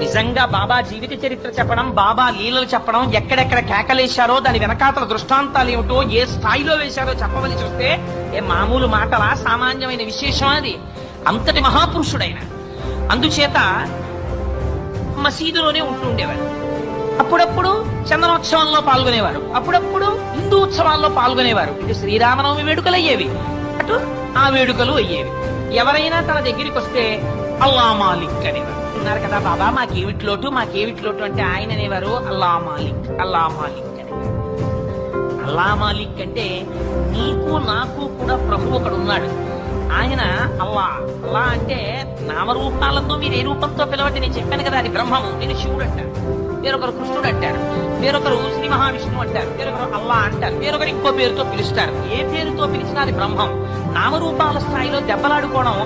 నిజంగా బాబా జీవిత చరిత్ర చెప్పడం, బాబా లీలలు చెప్పడం, ఎక్కడెక్కడ కేకలేశారో దాని వెనకాతల దృష్టాంతాలు ఏమిటో ఏ స్థాయిలో వేశారో చెప్పవలసి వస్తే ఏ మామూలు మాటలా, సామాన్యమైన విశేషం అది. అంతటి మహాపురుషుడైన. అందుచేత మసీదులోనే ఉంటూ ఉండేవారు. అప్పుడప్పుడు చందనోత్సవంలో పాల్గొనేవారు, అప్పుడప్పుడు హిందూ ఉత్సవాల్లో పాల్గొనేవారు. ఇటు శ్రీరామనవమి వేడుకలు అయ్యేవి, అటు ఆ వేడుకలు అయ్యేవి. ఎవరైనా తన దగ్గరికి వస్తే అల్లా మాలిక్ అనేవారు. ఉన్నారు కదా బాబా మాకేమిటి లోటు అంటే ఆయన అనేవారు అల్లా మాలిక్ అనేవారు. అల్లా మాలిక్ అంటే నీకు నాకు కూడా ప్రభు ఒకడు ఉన్నాడు. ఆయన అల్లా అంటే నామరూపాలతో మీరు ఏ రూపంతో పిలవండి, నేను చెప్పాను కదా అది బ్రహ్మము. నేను శివుడు అంటారు, వేరొకరు కృష్ణుడు అంటారు, వేరొకరు శ్రీ మహావిష్ణువు అంటారు, వేరొకరు అల్లా అంటారు, వేరొకరు ఇంకో పేరుతో పిలుస్తారు. ఏ పేరుతో పిలిచినా అది బ్రహ్మం. నామరూపాల స్థాయిలో దెబ్బలాడుకోవడం